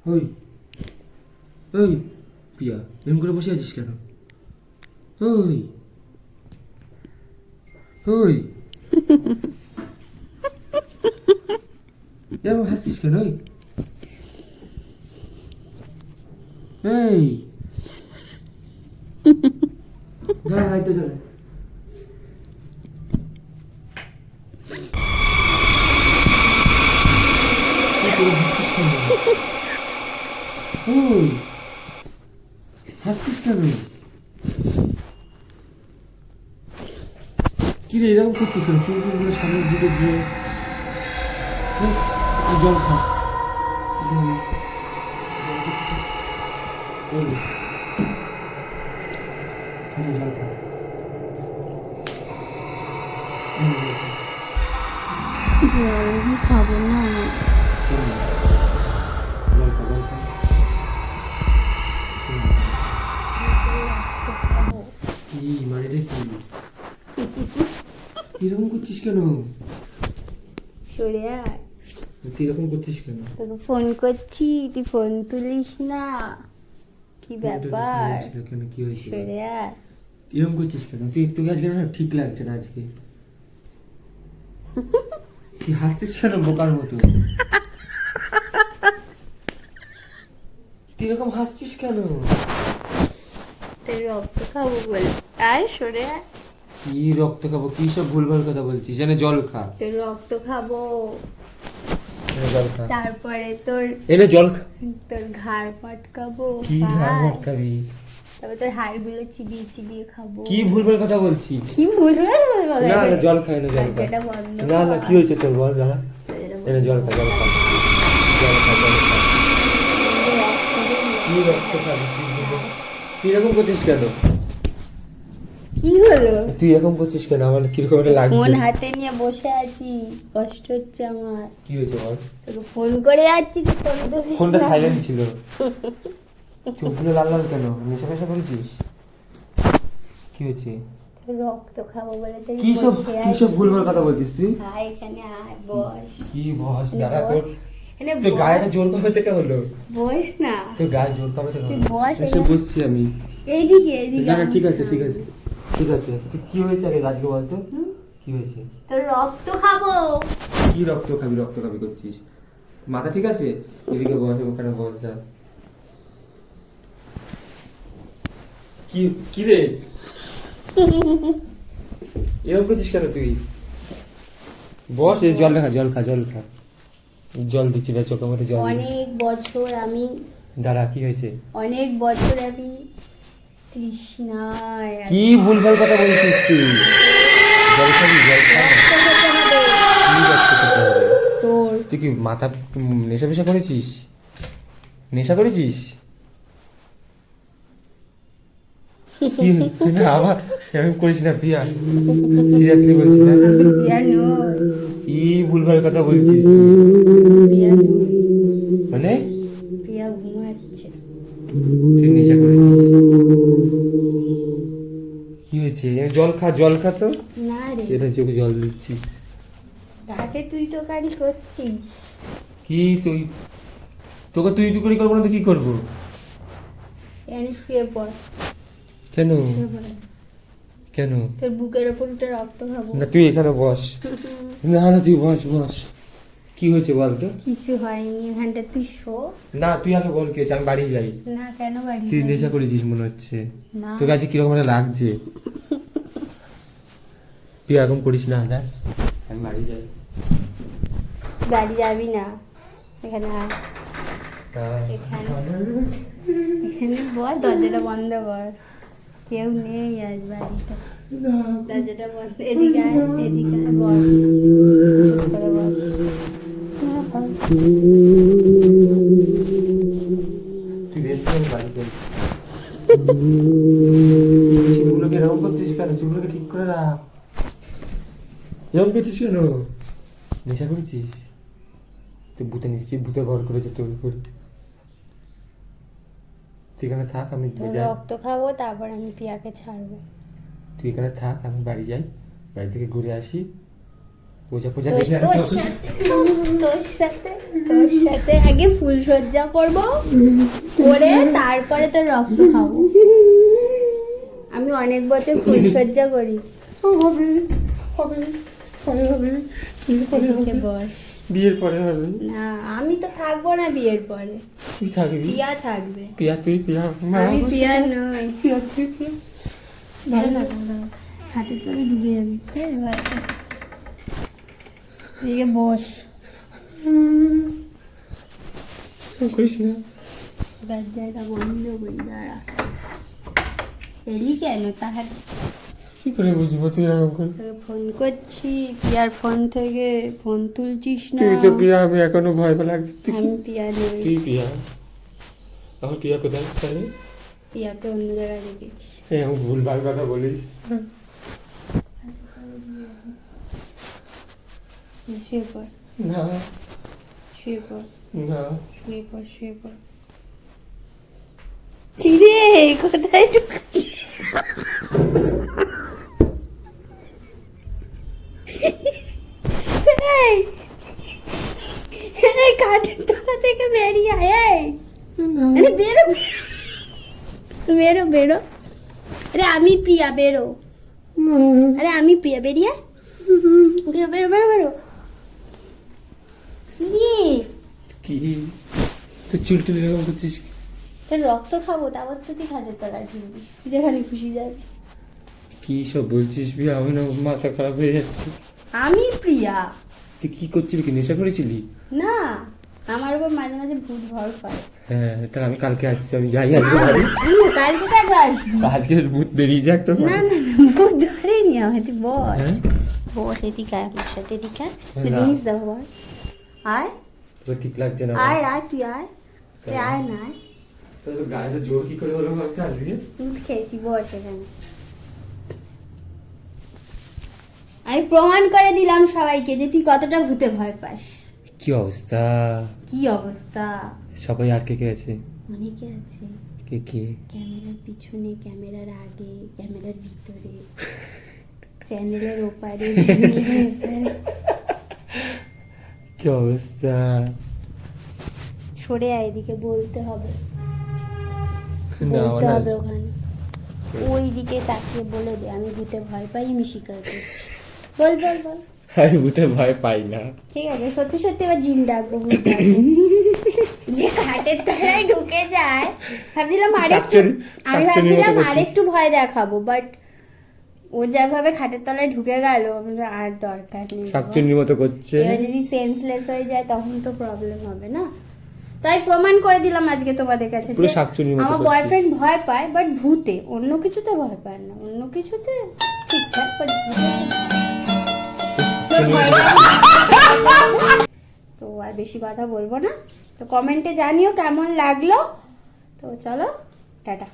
ওই ওই পিয়া এরকম করে বসে আছিস কেন? ওই ওই এরকম হাসছিস কেন? ওই এই দাঁড়া হাইটে চলে ওই হাসছিস কেন? কি রে এরকম করছিস কেন? চুলগুলো সামনের দিকে গিয়ে জল খা। জল খা। আমি খাবো না। জল খা জল খা। কি মানে রে কি? এরকম করছিস কেন? সরে আয়। তুই এরকম করছিস কেন? তোকে ফোন করছি, তুই ফোন তুলিস না। কি ব্যাপার? কেন কি হয়েছে? সরে আয়। এরকম করছিস কেন? তোকে আজকে না ঠিক লাগছে না আজকে। তুই হাসছিস কেন বোকার মতো? তুই এরকম হাসছিস কেন? তোর রক্ত খাবো বল। আয় সরে আয়। কি রক্ত খাবো? কি সব ভুলভাল কথা বলছিস? জানে জল খা। তোর রক্ত খাবো। এনে জল খা। তারপরে তোর এনে জল খা। তোর ঘাড় পাটকাবো। কি ঘাড় আয়। মটকাবি? তারপর তোর হাড়গুলো চিবিয়ে চিবিয়ে খাবো। কি ভুলভাল কথা বলছিস? কি ভুলভাল বলবো? না না জল খা, এনে জল খা। এটা বন্ধ না না কর। কি হয়েছে তোর বল দাঁড়া। এনে জল খা জল খা। জল খা জল খা। কি রক্ত খাবি? তুই এরকম করছিস কেন? কি হলো? তুই এরকম করছিস কেন? আমার কিরকম একটা লাগছে। ফোন হাতে নিয়ে বসে আছি, কষ্ট হচ্ছে আমার। কি হয়েছে বল? তোকে ফোন করে যাচ্ছি, তুই ফোন ধরিস ফোনটা না। সাইলেন্ট ছিল। চোখগুলো লাল লাল কেন? নেশা ফেশা করেছিস? কি হয়েছে? তোর রক্ত খাবো বলে তুই কি সব বসে কি সব আছিস। ভুলভাল কথা বলছিস তুই? আয় এখানে আয়, বস। কি বস এখানে দাঁড়া বস। তোর এখানে তোর বস। গায়ে জোর কবে থেকে হলো? বস না। তোর গায়ে জোর কবে থেকে তুই হলো? বস এসে এখানে। বসছি আমি। এইদিকে এইদিকে না না আয়। ঠিক আছে ঠিক আছে ঠিক আছে। কি হয়েছে আগে আজকে বলতো? হুম? কি হয়েছে? তোর রক্ত খাবো। কি রক্ত খাবি করছিস? মাথা ঠিক আছে? এদিকে বস, ওখানে বস যা। কি কি রে এরকম করছিস কেন তুই? বস, এই জল খা জল খা জল খা। জল দিচ্ছি না, চোখের মধ্যে জল দিচ্ছি। অনেক বছর আমি দাঁড়া কি হয়েছে? অনেক বছর আমি তৃষ্ণায় আছি। কি ভুলভাল কথা বলছিস তুই? জল খাবি জল খা। রক্ত খেতে হবে। কি রক্ত খেতে হবে? তোর তুই কি মাথা নেশা ফেশা করেছিস? নেশা করেছিস? কি না আবার এরকম করিস না প্রিয়া, সিরিয়াসলি বলছি না। পিয়ানো কি ভুলভাল কথা বলছিস পিয়ানো মানে? পিয়া ঘুমাচ্ছে। তুই নেশা করেছিস? কি হয়েছে? জল খা জল খা তো। না রে, এটা চোখে জল দিচ্ছি। তাকে তুই তো কারি করছিস। কি তুই? তোকে তুই তুই করে করবো না তো কি করবো? এখানে শুয়ে পড়। কেন? শুয়ে পড়। কেন? তোর বুকের ওপর উঠে রক্ত খাবো। না তুই এখানে বস। না না তুই বস বস। কি হয়েছে বল তো? কিছু হয়নি, এখানটা তুই শো। না তুই আগে বল কি হয়েছে, আমি বাড়ি যাই। না কেন বাড়ি তুই যাবি? নেশা করেছিস মনে হচ্ছে। না। তোর কাছে কিরকম একটা লাগছে। তুই এরকম করিস না দেখ, আমি বাড়ি যাই। বাড়ি যাবি না, এখানে আয়। হ্যাঁ। এখানে বল, দরজাটা বন্ধ কর। কেউ নেই আজ বাড়িতে। দরজাটা বন্ধ। এদিকে আয়, এদিকে আয়, বস। চুপ করে বস। তুই রেস্ট নে, আমি বাড়ি যাই। চুলগুলোকে এরকম করছিস কেন? চুলগুলোকে ঠিক করে রাখ। এরকম করছিস কেন? নেশা করেছিস? তুই ভূতে নিশ্চয়ই ভূতে ভর করেছে তোর উপর। তুই এখানে থাক, আমি তোর যাই। রক্ত খাবো, তারপর আমি পিয়াকে ছাড়বো। তুই এখানে থাক, আমি বাড়ি যাই। বাড়ি থেকে ঘুরে আসি, পূজা পূজা তোর দেখে তোর সাথে তোর সাথে আগে ফুলসজ্জা করব, করে তারপরে তোর রক্ত খাবো। আমি অনেক বছর ফুলসজ্জা করি। হবে হবে পরে হবে, বিয়ের পরে এদিকে হবে, বস। বিয়ের পরে হবে। না আমি তো থাকবো না বিয়ের পরে, তুই থাকবি, পিয়া থাকবে। পিয়া তুই পিয়া, আমি পিয়া নই। পিয়া তুই পিয়া। ভালো লাগে না, হাটের তলে ঢুকে যাবি। এদিকে বস। করিস না। দরজাটা বন্ধ করি, দাঁড়া। এলি কেন তাহলে? কি করে বুঝবো তুই এরকম করে? তোকে ফোন করছি, পিয়ার ফোন থেকে ফোন তুলছিস না। তুই তো পিয়া, আমি এখনো ভয় পেয়ে লাগছে। তুই আমি পিয়া নই, তুই পিয়া, আমার পিয়া কোথায় তাহলে? পিয়াকে অন্য জায়গায় রেখেছি। এরকম ভুলভাল কথা বলিস। শুয়ে পড়, না শুয়ে পড়, না, শুয়ে পড়, শুয়ে পড়। কিরে কোথায় ঢুকছি? এই, এই কাঠের তলা থেকে বেরিয়ে আয়। এই, না, আরে বেরো, বেরো বেরো। আরে আমি প্রিয়া, বেরো। না। আরে আমি প্রিয়া, বেরিয়ে আয়। বেরো বেরো বেরো বেরো। কিরে কি তুই চুল টুল এরকম করছিস? তোর রক্ত খাবো, তারপর তো তুই খাটের তলায় ঢুকবি, যেখানে খুশি যাবি। কি সব বলছিস বিয়া? আমি না মাথা খারাপ হয়ে যাচ্ছে। আমি প্রিয়া তুই কি করছিলি? কি নেশা করেছিলি? না, আমার উপর মাঝে মাঝে ভূত ভর করে। হ্যাঁ, তাহলে আমি কালকে আসছি, আমি যাই আজকে বাড়ি। কালকে কাজে আসবি? আজকে ভূত বেরিয়ে যাক তো। না না না, ভূত ধরেনি আমার, তুই বস। হ্যাঁ? বস এদিকে আয়, আমার সাথে এদিকে আয়। না। জিনিস দেবো, বল। আয় তোর ঠিক লাগছে না। আয় আয়, তুই আয়, তুই আয় না আয়। তোর তো গায়ে তো জোর কি করে হলো বলতে আজকে? দুধ খেয়েছি, বস এখানে। আমি প্রমাণ করে দিলাম সবাইকে যে তুই কতটা ভূতে ভয় পাস। কি অবস্থা? কি অবস্থা? সবাই আর কে কে আছে? অনেকে আছে, কে কে? ক্যামেরার পিছনে, ক্যামেরার আগে, ক্যামেরার ভিতরে, চ্যানেলের ওপারে, চ্যানেলের এপারে। কি অবস্থা? সরে আয়, এদিকে বলতে হবে, না, বলতে আমার হবে ওখানে। ওই দিকে তাকিয়ে বলে দে আমি ভূতে ভয় পাই, আমি স্বীকার করছি। বল বল বল। আমি ভূতে ভয় পাই না। ঠিক আছে, সত্যি সত্যি এবার জিন ডাকবো, ভূত ডাকবো। যে খাটের তলায় ঢুকে যায়, ভাবছিলাম আরেকটু, আমি ভাবছিলাম আরেকটু ভয় দেখাবো, বাট ও যেভাবে খাটের তলায় ঢুকে গেল, আর দরকার নেই। শাকচুন্নির মতো করছে। এবার যদি সেন্সলেস হয়ে যায় তখন তো প্রবলেম হবে না। তাই প্রমাণ করে দিলাম আজকে তোমাদের কাছে পুরো যে শাকচুন্নির মতো আমার করছিস। বয়ফ্রেন্ড ভয় পায়, বাট ভূতে, অন্য কিছুতে ভয় পায় না। অন্য কিছুতে ঠিকঠাক, বাট তো আর বেশি কথা বলবো না। তো কমেন্টে জানিও কেমন লাগলো। তো চলো, টাটা।